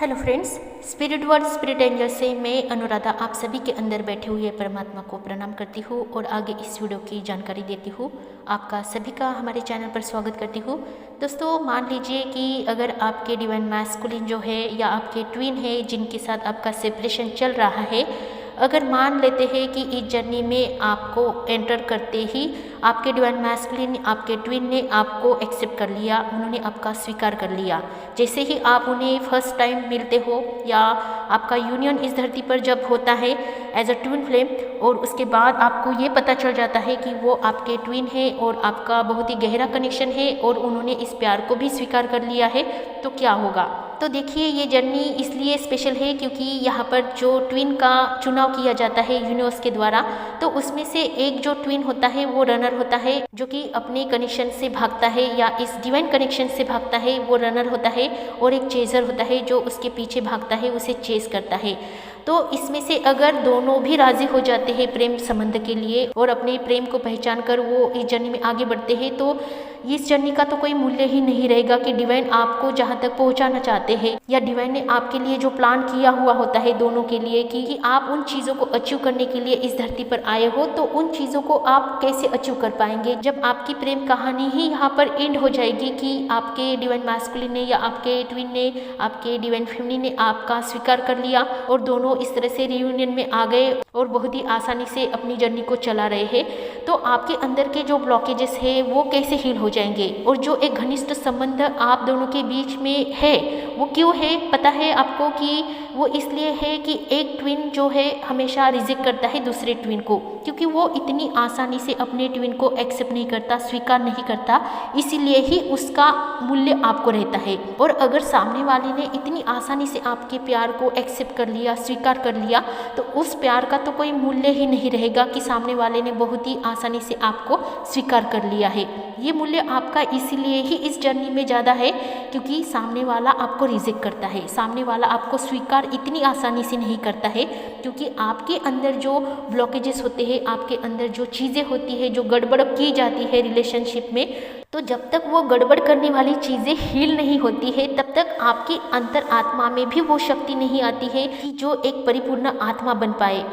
Hello friends, spirit world spirit angel से मैं अनुराधा आप सभी के अंदर बैठे हुए परमात्मा को प्रणाम करती हूँ और आगे इस वीडियो की जानकारी देती हूँ। आपका सभी का हमारे चैनल पर स्वागत करती हूँ। दोस्तों, मान लीजिए कि अगर आपके डिवाइन मैस्कुलिन जो है या आपके ट्विन है जिनके साथ आपका सेपरेशन चल रहा है, अगर मान लेते हैं कि इस जर्नी में आपको एंटर करते ही आपके डिवाइन मैस्कुलिन आपके ट्विन ने आपको एक्सेप्ट कर लिया, उन्होंने आपका स्वीकार कर लिया। जैसे ही आप उन्हें फर्स्ट टाइम मिलते हो या आपका यूनियन इस धरती पर जब होता है एज अ ट्विन फ्लेम, और उसके बाद आपको ये पता चल जाता है कि वो आपके ट्विन है और आपका बहुत ही गहरा कनेक्शन है और उन्होंने इस प्यार को भी स्वीकार कर लिया है, तो क्या होगा। तो देखिए, ये जर्नी इसलिए स्पेशल है क्योंकि यहाँ पर जो ट्विन का चुनाव किया जाता है यूनिवर्स के द्वारा, तो उसमें से एक जो ट्विन होता है वो रनर होता है, जो कि अपने कनेक्शन से भागता है या इस डिवाइन कनेक्शन से भागता है, वो रनर होता है। और एक चेजर होता है जो उसके पीछे भागता है, उसे चेस करता है। तो इसमें से अगर दोनों भी राजी हो जाते हैं प्रेम संबंध के लिए और अपने प्रेम को पहचान कर वो इस जर्नी में आगे बढ़ते हैं, तो इस जर्नी का तो कोई मूल्य ही नहीं रहेगा कि डिवाइन आपको जहाँ तक पहुँचाना चाहते हैं या डिवाइन ने आपके लिए जो प्लान किया हुआ होता है दोनों के लिए कि आप उन चीज़ों को अचीव करने के लिए इस धरती पर आए हो, तो उन चीज़ों को आप कैसे अचीव कर पाएंगे जब आपकी प्रेम कहानी ही यहाँ पर एंड हो जाएगी कि आपके डिवाइन मैस्कुलिन ने या आपके ट्विन ने, आपके डिवाइन फेमिनिन ने आपका स्वीकार कर लिया और दोनों इस तरह से रियूनियन में आ गए और बहुत ही आसानी से अपनी जर्नी को चला रहे हैं। तो आपके अंदर के जो ब्लॉकेजेस है वो कैसे हील हो जाएंगे, और जो एक घनिष्ठ संबंध आप दोनों के बीच में है वो क्यों है, पता है आपको कि वो इसलिए है कि एक ट्विन जो है हमेशा रिजेक्ट करता है दूसरे ट्विन को, क्योंकि वो इतनी आसानी से अपने ट्विन को एक्सेप्ट नहीं करता, स्वीकार नहीं करता, इसीलिए ही उसका मूल्य आपको रहता है। और अगर सामने वाले ने इतनी आसानी से आपके प्यार को एक्सेप्ट कर लिया, स्वीकार कर लिया, तो उस प्यार का तो कोई मूल्य ही नहीं रहेगा कि सामने वाले ने बहुत ही आसानी से आपको स्वीकार कर लिया है। ये मूल्य आपका इसीलिए ही इस जर्नी में ज़्यादा है क्योंकि सामने वाला आपको रिजेक्ट करता है, सामने वाला आपको स्वीकार इतनी आसानी से नहीं करता है, क्योंकि आपके अंदर जो ब्लॉकेजेस होते हैं, आपके अंदर जो चीज़ें होती है, जो गड़बड़ की जाती है रिलेशनशिप में, तो जब तक वो गड़बड़ करने वाली चीज़ें हील नहीं होती है तब तक आपकी अंतर आत्मा में भी वो शक्ति नहीं आती है कि जो एक परिपूर्ण आत्मा बन पाए,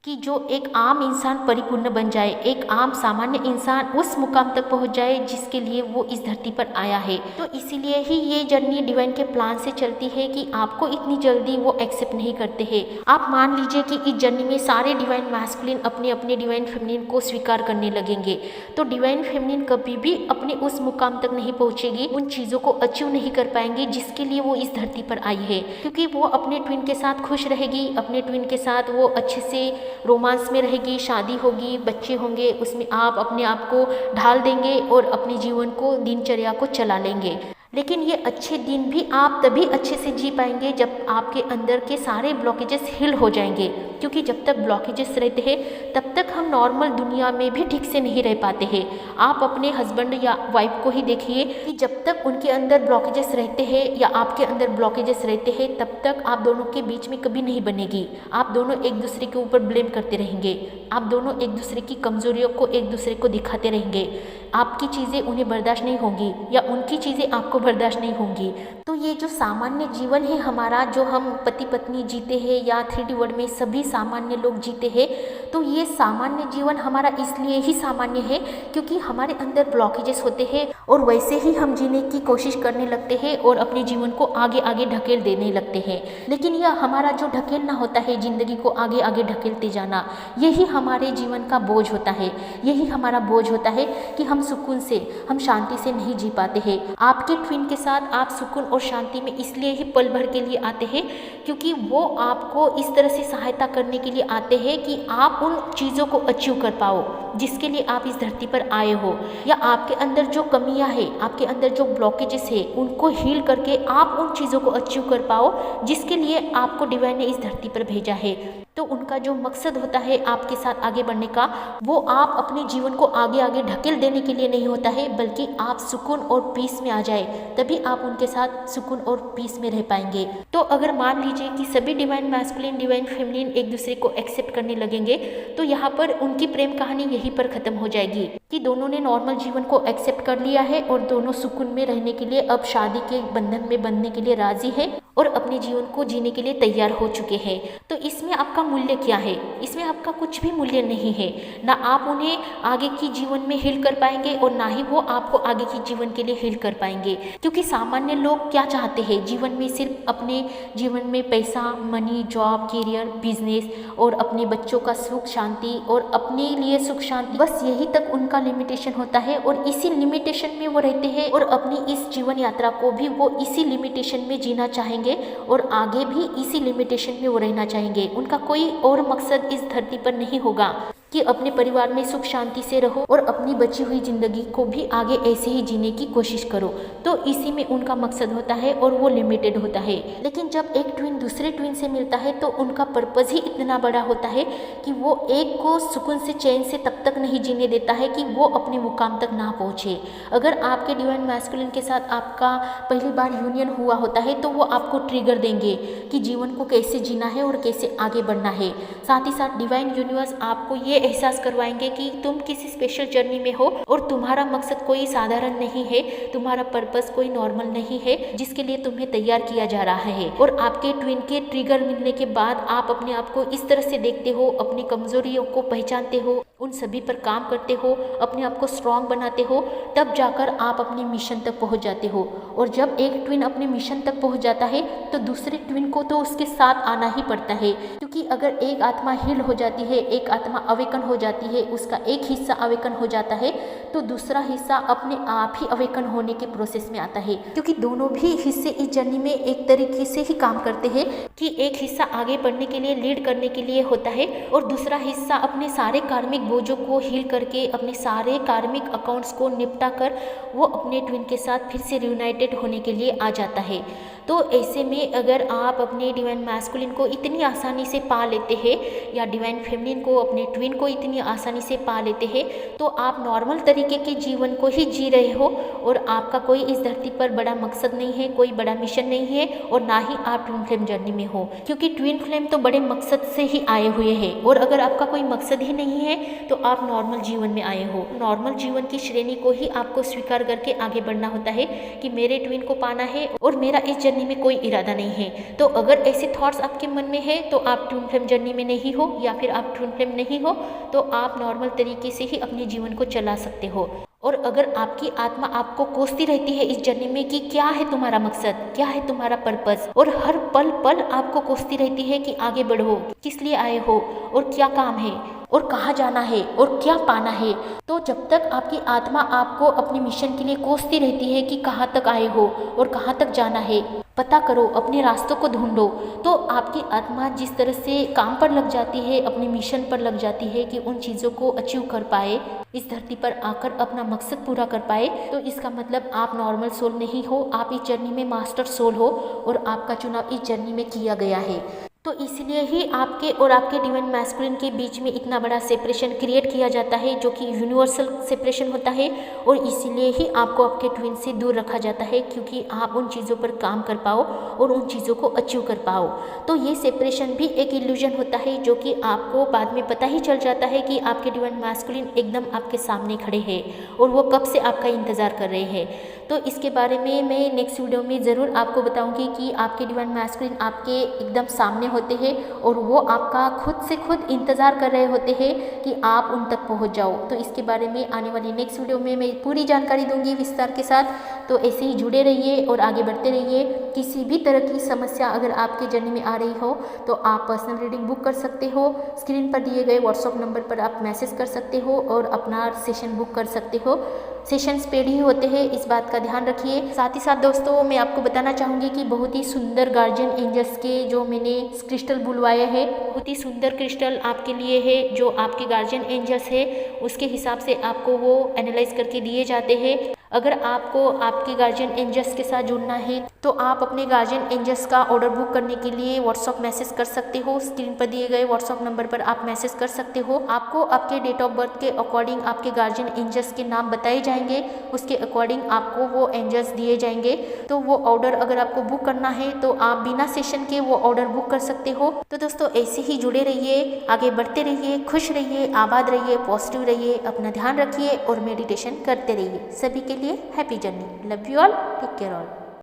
कि जो एक आम इंसान परिपूर्ण बन जाए, एक आम सामान्य इंसान उस मुकाम तक पहुंच जाए जिसके लिए वो इस धरती पर आया है। तो इसीलिए ही ये जर्नी डिवाइन के प्लान से चलती है कि आपको इतनी जल्दी वो एक्सेप्ट नहीं करते हैं। आप मान लीजिए कि इस जर्नी में सारे डिवाइन मैस्कुलिन अपने अपने डिवाइन फेमिनिन को स्वीकार करने लगेंगे, तो डिवाइन फेमिनिन कभी भी अपने उस मुकाम तक नहीं पहुंचेगी, उन चीज़ों को अचीव नहीं कर पाएंगे जिसके लिए वो इस धरती पर आई है, क्योंकि वो अपने ट्विन के साथ खुश रहेगी, अपने ट्विन के साथ वो अच्छे से रोमांस में रहेगी, शादी होगी, बच्चे होंगे, उसमें आप अपने आप को ढाल देंगे और अपने जीवन को, दिनचर्या को चला लेंगे। लेकिन ये अच्छे दिन भी आप तभी अच्छे से जी पाएंगे जब आपके अंदर के सारे ब्लॉकेजेस हिल हो जाएंगे, क्योंकि जब तक ब्लॉकेजेस रहते हैं तब तक हम नॉर्मल दुनिया में भी ठीक से नहीं रह पाते हैं। आप अपने हस्बैंड या वाइफ को ही देखिए कि जब तक उनके अंदर ब्लॉकेजेस रहते हैं या आपके अंदर ब्लॉकेजेस रहते हैं तब तक आप दोनों के बीच में कभी नहीं बनेगी। आप दोनों एक दूसरे के ऊपर ब्लेम करते रहेंगे, आप दोनों एक दूसरे की कमजोरियों को एक दूसरे को दिखाते रहेंगे, आपकी चीज़ें उन्हें बर्दाश्त नहीं होंगी या उनकी चीज़ें आपको बर्दाश्त नहीं होंगी। तो ये जो सामान्य जीवन है हमारा, जो हम पति पत्नी जीते हैं या 3D वर्ल्ड में सभी सामान्य लोग जीते हैं, तो ये सामान्य जीवन हमारा इसलिए ही सामान्य है क्योंकि हमारे अंदर ब्लॉकेजेस होते हैं और वैसे ही हम जीने की कोशिश करने लगते हैं और अपने जीवन को आगे आगे ढकेल देने लगते हैं। लेकिन यह हमारा जो ढकेलना होता है, जिंदगी को आगे आगे ढकेलते जाना, यही हमारे जीवन का बोझ होता है, यही हमारा बोझ होता है कि हम सुकून से, हम शांति से नहीं जी पाते हैं। आपके ट्विन के साथ आप सुकून और शांति में इसलिए ही पल भर के लिए आते हैं क्योंकि वो आपको इस तरह से सहायता करने के लिए आते हैं कि आप उन चीज़ों को अचीव कर पाओ जिसके लिए आप इस धरती पर आए हो, या आपके अंदर जो कमियां है, आपके अंदर जो ब्लॉकेजेस है, उनको हील करके आप उन चीज़ों को अचीव कर पाओ जिसके लिए आपको डिवाइन ने इस धरती पर भेजा है। तो उनका जो मकसद होता है आपके साथ आगे बढ़ने का, वो आप अपने जीवन को आगे आगे ढकेल देने के लिए नहीं होता है, बल्कि आप सुकून और पीस में आ जाए, तभी आप उनके साथ सुकून और पीस में रह पाएंगे। तो अगर मान लीजिए कि सभी डिवाइन मैस्कुलिन डिवाइन फेमिनिन एक दूसरे को एक्सेप्ट करने लगेंगे, तो यहाँ पर उनकी प्रेम कहानी यहीं पर खत्म हो जाएगी कि दोनों ने नॉर्मल जीवन को एक्सेप्ट कर लिया है और दोनों सुकून में रहने के लिए अब शादी के बंधन में बंधने के लिए राजी है और अपने जीवन को जीने के लिए तैयार हो चुके हैं। तो इसमें आपका मूल्य क्या है? इसमें आपका कुछ भी मूल्य नहीं है। ना आप उन्हें आगे की जीवन में हील कर पाएंगे और ना ही वो आपको आगे की जीवन के लिए हील कर पाएंगे, क्योंकि सामान्य लोग क्या चाहते हैं जीवन में? सिर्फ अपने जीवन में पैसा, मनी, जॉब, करियर, बिजनेस और अपने बच्चों का सुख शांति और अपने लिए सुख शांति, बस यही तक उनका लिमिटेशन होता है और इसी लिमिटेशन में वो रहते हैं और अपनी इस जीवन यात्रा को भी वो इसी लिमिटेशन में जीना चाहेंगे और आगे भी इसी लिमिटेशन में वो रहना चाहेंगे। उनका कोई और मकसद इस धरती पर नहीं होगा कि अपने परिवार में सुख शांति से रहो और अपनी बची हुई जिंदगी को भी आगे ऐसे ही जीने की कोशिश करो। तो इसी में उनका मकसद होता है और वो लिमिटेड होता है। लेकिन जब एक ट्विन दूसरे ट्विन से मिलता है तो उनका पर्पस ही इतना बड़ा होता है कि वो एक को सुकून से चैन से तब तक नहीं जीने देता है कि वो अपने मुकाम तक ना पहुँचे। अगर आपके डिवाइन मैस्कुलिन के साथ आपका पहली बार यूनियन हुआ होता है तो वो आपको ट्रिगर देंगे कि जीवन को कैसे जीना है और कैसे आगे बढ़ना है। साथ ही साथ डिवाइन यूनिवर्स आपको ये एहसास करवाएंगे कि तुम किसी स्पेशल जर्नी में हो और तुम्हारा मकसद कोई साधारण नहीं है, तुम्हारा पर्पस कोई नॉर्मल नहीं है जिसके लिए तुम्हें तैयार किया जा रहा है। और आपके ट्विन के ट्रिगर मिलने के बाद आप अपने आप को इस तरह से देखते हो, अपनी कमजोरियों को पहचानते हो, उन सभी पर काम करते हो, अपने आप को स्ट्रांग बनाते हो, तब जाकर आप अपने मिशन तक पहुंच जाते हो। और जब एक ट्विन अपने मिशन तक पहुंच जाता है तो दूसरे ट्विन को तो उसके साथ आना ही पड़ता है, क्योंकि अगर एक आत्मा हील हो जाती है, एक आत्मा अवेकन हो जाती है, उसका एक हिस्सा अवेकन हो जाता है तो दूसरा हिस्सा अपने आप ही अवेकन होने के प्रोसेस में आता है, क्योंकि दोनों भी हिस्से इस जर्नी में एक तरीके से ही काम करते हैं कि एक हिस्सा आगे बढ़ने के लिए, लीड करने के लिए होता है और दूसरा हिस्सा अपने सारे कार्मिक बोझों को हील करके, अपने सारे कार्मिक अकाउंट्स को निपटा कर वो अपने ट्विन के साथ फिर से रियूनाइटेड होने के लिए आ जाता है। तो ऐसे में अगर आप अपने डिवाइन मैस्कुलिन को इतनी आसानी से पा लेते हैं या डिवाइन फेमिनिन को, अपने ट्विन को इतनी आसानी से पा लेते हैं, तो आप नॉर्मल तरीके के जीवन को ही जी रहे हो और आपका कोई इस धरती पर बड़ा मकसद नहीं है, कोई बड़ा मिशन नहीं है और ना ही आप ट्विन फ्लेम जर्नी में हो, क्योंकि ट्विन फ्लेम तो बड़े मकसद से ही आए हुए हैं। और अगर आपका कोई मकसद ही नहीं है तो आप नॉर्मल जीवन में आए हो। नॉर्मल जीवन की श्रेणी को ही आपको स्वीकार करके आगे बढ़ना होता है कि मेरे ट्विन को पाना है और मेरा इस जर्नी में कोई इरादा नहीं है। तो अगर ऐसे थॉट्स आपके मन में है तो आप ट्विन फ्लेम जर्नी में नहीं हो, या फिर आप ट्विन फ्लेम नहीं हो तो आप नॉर्मल तरीके से ही अपने जीवन को चला सकते हो। और अगर आपकी आत्मा आपको कोसती रहती है इस जर्नी में कि क्या है तुम्हारा मकसद, क्या है तुम्हारा पर्पस, और हर पल पल आपको कोसती रहती है कि आगे बढ़ो, किस लिए आए हो और क्या काम है और कहाँ जाना है और क्या पाना है, तो जब तक आपकी आत्मा आपको अपने मिशन के लिए कोसती रहती है कि कहाँ तक आए हो और कहाँ तक जाना है, पता करो, अपने रास्तों को ढूंढो, तो आपकी आत्मा जिस तरह से काम पर लग जाती है, अपने मिशन पर लग जाती है कि उन चीज़ों को अचीव कर पाए, इस धरती पर आकर अपना मकसद पूरा कर पाए, तो इसका मतलब आप नॉर्मल सोल नहीं हो, आप इस जर्नी में मास्टर सोल हो और आपका चुनाव इस जर्नी में किया गया है। तो इसलिए ही आपके और आपके डिवाइन मैस्कुलिन के बीच में इतना बड़ा सेपरेशन क्रिएट किया जाता है, जो कि यूनिवर्सल सेपरेशन होता है, और इसीलिए ही आपको आपके ट्विन से दूर रखा जाता है, क्योंकि आप उन चीज़ों पर काम कर पाओ और उन चीज़ों को अचीव कर पाओ। तो ये सेपरेशन भी एक इल्यूजन होता है, जो कि आपको बाद में पता ही चल जाता है कि आपके डिवाइन मैस्कुलिन एकदम आपके सामने खड़े हैं और वो कब से आपका इंतज़ार कर रहे हैं। तो इसके बारे में मैं नेक्स्ट वीडियो में ज़रूर आपको बताऊंगी कि आपके डिवाइन मैस्कुलिन आपके एकदम सामने होते हैं और वो आपका खुद से खुद इंतज़ार कर रहे होते हैं कि आप उन तक पहुंच जाओ। तो इसके बारे में आने वाली नेक्स्ट वीडियो में मैं पूरी जानकारी दूंगी विस्तार के साथ। तो ऐसे ही जुड़े रहिए और आगे बढ़ते रहिए। किसी भी तरह की समस्या अगर आपके जर्नी में आ रही हो तो आप पर्सनल रीडिंग बुक कर सकते हो। स्क्रीन पर दिए गए व्हाट्सएप नंबर पर आप मैसेज कर सकते हो और अपना सेशन बुक कर सकते हो। सेशंस पेड ही होते हैं, इस बात का ध्यान रखिए। साथ ही साथ दोस्तों मैं आपको बताना चाहूँगी कि बहुत ही सुंदर गार्जियन एंजल्स के जो मैंने क्रिस्टल बुलवाया है, बहुत ही सुंदर क्रिस्टल आपके लिए है। जो आपके गार्जियन एंजल्स है उसके हिसाब से आपको वो एनालाइज करके दिए जाते हैं। अगर आपको आपके गार्जियन एंजल्स के साथ जुड़ना है तो आप अपने गार्जियन एंजल्स का ऑर्डर बुक करने के लिए व्हाट्सअप मैसेज कर सकते हो। स्क्रीन पर दिए गए व्हाट्सअप नंबर पर आप मैसेज कर सकते हो। आपको आपके डेट ऑफ बर्थ के अकॉर्डिंग आपके गार्जियन एंजल्स के नाम बताए जाएंगे, उसके अकॉर्डिंग आपको वो एंजल्स दिए जाएंगे। तो वो ऑर्डर अगर आपको बुक करना है तो आप बिना सेशन के वो ऑर्डर बुक कर सकते हो। तो दोस्तों ऐसे ही जुड़े रहिए, आगे बढ़ते रहिए, खुश रहिए, आबाद रहिए, पॉजिटिव रहिए, अपना ध्यान रखिए और मेडिटेशन करते रहिए। सभी के लिए happy journey. Love you all, take care all.